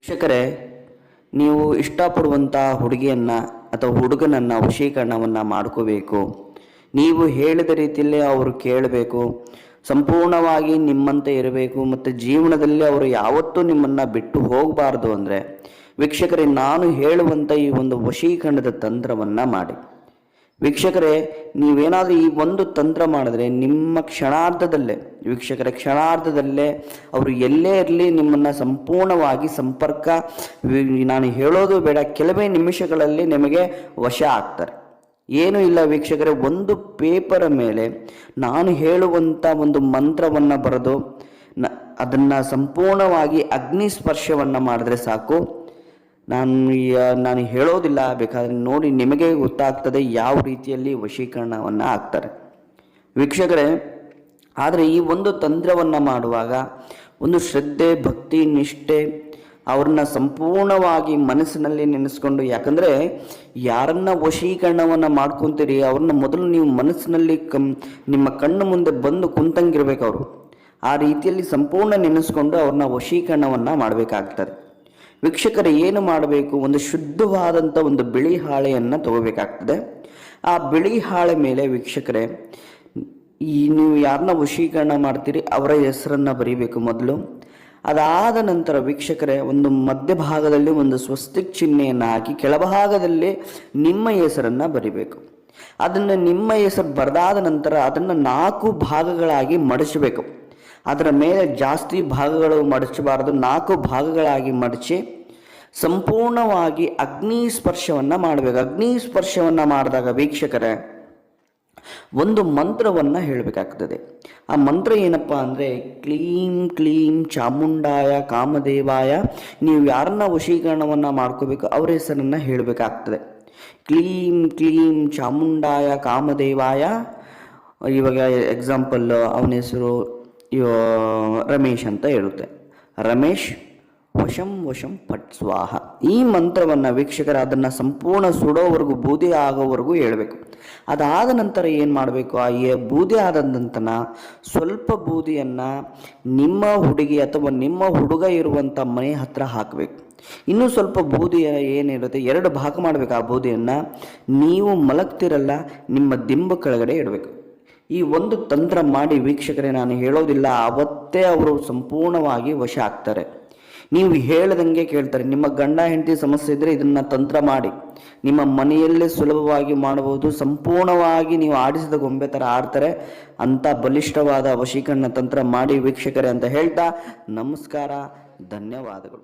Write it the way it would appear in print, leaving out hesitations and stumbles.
ವೀಕ್ಷಕರೇ, ನೀವು ಇಷ್ಟಪಡುವಂಥ ಹುಡುಗಿಯನ್ನು ಅಥವಾ ಹುಡುಗನನ್ನು ವಶೀಕರಣವನ್ನು ಮಾಡ್ಕೋಬೇಕು. ನೀವು ಹೇಳಿದ ರೀತಿಯಲ್ಲೇ ಅವರು ಕೇಳಬೇಕು, ಸಂಪೂರ್ಣವಾಗಿ ನಿಮ್ಮಂತೆ ಇರಬೇಕು ಮತ್ತು ಜೀವನದಲ್ಲಿ ಅವರು ಯಾವತ್ತೂ ನಿಮ್ಮನ್ನು ಬಿಟ್ಟು ಹೋಗಬಾರ್ದು ಅಂದರೆ ವೀಕ್ಷಕರೇ, ನಾನು ಹೇಳುವಂಥ ಈ ಒಂದು ವಶೀಕರಣದ ತಂತ್ರವನ್ನು ಮಾಡಿ. ವೀಕ್ಷಕರೇ, ನೀವೇನಾದರೂ ಈ ಒಂದು ತಂತ್ರ ಮಾಡಿದ್ರೆ ನಿಮ್ಮ ಕ್ಷಣಾರ್ಧದಲ್ಲೇ ಅವರು ಎಲ್ಲೇ ಇರಲಿ ನಿಮ್ಮನ್ನು ಸಂಪೂರ್ಣವಾಗಿ ಸಂಪರ್ಕ, ನಾನು ಹೇಳೋದು ಬೇಡ, ಕೆಲವೇ ನಿಮಿಷಗಳಲ್ಲಿ ನಿಮಗೆ ವಶ ಆಗ್ತಾರೆ. ಏನೂ ಇಲ್ಲ ವೀಕ್ಷಕರೇ, ಒಂದು ಪೇಪರ ಮೇಲೆ ನಾನು ಹೇಳುವಂಥ ಒಂದು ಮಂತ್ರವನ್ನು ಬರೆದು ಅದನ್ನು ಸಂಪೂರ್ಣವಾಗಿ ಅಗ್ನಿ ಸ್ಪರ್ಶವನ್ನು ಮಾಡಿದ್ರೆ ಸಾಕು. ನಾನು ಹೇಳೋದಿಲ್ಲ, ಬೇಕಾದರೆ ನೋಡಿ ನಿಮಗೆ ಗೊತ್ತಾಗ್ತದೆ ಯಾವ ರೀತಿಯಲ್ಲಿ ವಶೀಕರಣವನ್ನು ಆಗ್ತಾರೆ. ವೀಕ್ಷಕರೇ, ಆದರೆ ಈ ಒಂದು ತಂತ್ರವನ್ನು ಮಾಡುವಾಗ ಒಂದು ಶ್ರದ್ಧೆ, ಭಕ್ತಿ, ನಿಷ್ಠೆ ಅವ್ರನ್ನ ಸಂಪೂರ್ಣವಾಗಿ ಮನಸ್ಸಿನಲ್ಲಿ ನೆನೆಸ್ಕೊಂಡು, ಯಾಕಂದರೆ ಯಾರನ್ನ ವಶೀಕರಣವನ್ನು ಮಾಡ್ಕೊತೀರಿ ಅವ್ರನ್ನ ಮೊದಲು ನೀವು ಮನಸ್ಸಿನಲ್ಲಿ ನಿಮ್ಮ ಕಣ್ಣು ಮುಂದೆ ಬಂದು ಕುಂತಂಗಿರ್ಬೇಕು. ಅವರು ಆ ರೀತಿಯಲ್ಲಿ ಸಂಪೂರ್ಣ ನೆನೆಸ್ಕೊಂಡು ಅವ್ರನ್ನ ವಶೀಕರಣವನ್ನು ಮಾಡಬೇಕಾಗ್ತದೆ. ವೀಕ್ಷಕರು ಏನು ಮಾಡಬೇಕು, ಒಂದು ಶುದ್ಧವಾದಂಥ ಒಂದು ಬಿಳಿ ಹಾಳೆಯನ್ನು ತಗೋಬೇಕಾಗ್ತದೆ. ಆ ಬಿಳಿ ಹಾಳೆ ಮೇಲೆ ವೀಕ್ಷಕರೇ, ನೀವು ಯಾರನ್ನ ವಶೀಕರಣ ಮಾಡ್ತೀರಿ ಅವರ ಹೆಸರನ್ನು ಬರೀಬೇಕು ಮೊದಲು. ಅದಾದ ನಂತರ ವೀಕ್ಷಕರೇ, ಒಂದು ಮಧ್ಯಭಾಗದಲ್ಲಿ ಒಂದು ಸ್ವಸ್ತಿಕ್ ಚಿಹ್ನೆಯನ್ನು ಹಾಕಿ ಕೆಳಭಾಗದಲ್ಲಿ ನಿಮ್ಮ ಹೆಸರನ್ನು ಬರಿಬೇಕು. ಅದನ್ನು ನಿಮ್ಮ ಹೆಸರು ಬರೆದಾದ ನಂತರ ಅದನ್ನು 4 ಭಾಗಗಳಾಗಿ ಮಡಿಸಬೇಕು. ಅದರ ಮೇಲೆ ಜಾಸ್ತಿ ಭಾಗಗಳು ಮಡಚಬಾರದು, 4 ಭಾಗಗಳಾಗಿ ಮಡಚಿ ಸಂಪೂರ್ಣವಾಗಿ ಅಗ್ನಿ ಸ್ಪರ್ಶವನ್ನು ಮಾಡಬೇಕು. ಅಗ್ನಿ ಸ್ಪರ್ಶವನ್ನು ಮಾಡಿದಾಗ ವೀಕ್ಷಕರೇ, ಒಂದು ಮಂತ್ರವನ್ನು ಹೇಳಬೇಕಾಗ್ತದೆ. ಆ ಮಂತ್ರ ಏನಪ್ಪ ಅಂದರೆ, ಕ್ಲೀಂ ಕ್ಲೀಂ ಚಾಮುಂಡಾಯ ಕಾಮದೇವಾಯ. ನೀವು ಯಾರನ್ನ ವಶೀಕರಣವನ್ನು ಮಾಡ್ಕೋಬೇಕು ಅವರ ಹೆಸರನ್ನು ಹೇಳಬೇಕಾಗ್ತದೆ. ಕ್ಲೀಂ ಕ್ಲೀಂ ಚಾಮುಂಡಾಯ ಕಾಮದೇವಾಯ. ಇವಾಗ ಎಕ್ಸಾಂಪಲ್ ಅವನ ಹೆಸರು ರಮೇಶ್ ಅಂತ ಇರುತ್ತೆ. ರಮೇಶ್ ವಶಂ ವಶಂ ಪಟ್ ಸ್ವಾಹ. ಈ ಮಂತ್ರವನ್ನು ವೀಕ್ಷಕರ ಅದನ್ನು ಸಂಪೂರ್ಣ ಸುಡೋವರೆಗೂ, ಬೂದಿ ಆಗೋವರೆಗೂ ಹೇಳಬೇಕು. ಅದಾದ ನಂತರ ಏನು ಮಾಡಬೇಕು, ಆ ಬೂದಿ ಆದ ನಂತರ ಸ್ವಲ್ಪ ಬೂದಿಯನ್ನು ನಿಮ್ಮ ಹುಡುಗಿ ಅಥವಾ ನಿಮ್ಮ ಹುಡುಗ ಇರುವಂಥ ಮನೆ ಹತ್ತಿರ ಹಾಕಬೇಕು. ಇನ್ನೂ ಸ್ವಲ್ಪ ಬೂದಿ ಏನಿರುತ್ತೆ 2 ಭಾಗ ಮಾಡಬೇಕು. ಆ ಬೂದಿಯನ್ನು ನೀವು ಮಲಗ್ತಿರಲ್ಲ ನಿಮ್ಮ ದಿಂಬು ಕೆಳಗಡೆ ಇಡಬೇಕು. ಈ ಒಂದು ತಂತ್ರ ಮಾಡಿ ವೀಕ್ಷಕರೇ, ನಾನು ಹೇಳೋದಿಲ್ಲ, ಅವತ್ತೇ ಅವರು ಸಂಪೂರ್ಣವಾಗಿ ವಶ ಆಗ್ತಾರೆ. ನೀವು ಹೇಳ್ದಂಗೆ ಕೇಳ್ತಾರೆ. ನಿಮ್ಮ ಗಂಡ ಹೆಂಡತಿ ಸಮಸ್ಯೆ ಇದ್ದರೆ ಇದನ್ನು ತಂತ್ರ ಮಾಡಿ ನಿಮ್ಮ ಮನೆಯಲ್ಲೇ ಸುಲಭವಾಗಿ ಮಾಡಬಹುದು. ಸಂಪೂರ್ಣವಾಗಿ ನೀವು ಆಡಿಸಿದ ಗೊಂಬೆ ಥರ ಆಡ್ತಾರೆ. ಅಂಥ ಬಲಿಷ್ಠವಾದ ವಶೀಕರಣ ತಂತ್ರ ಮಾಡಿ ವೀಕ್ಷಕರೇ ಅಂತ ಹೇಳ್ತಾ ನಮಸ್ಕಾರ, ಧನ್ಯವಾದಗಳು.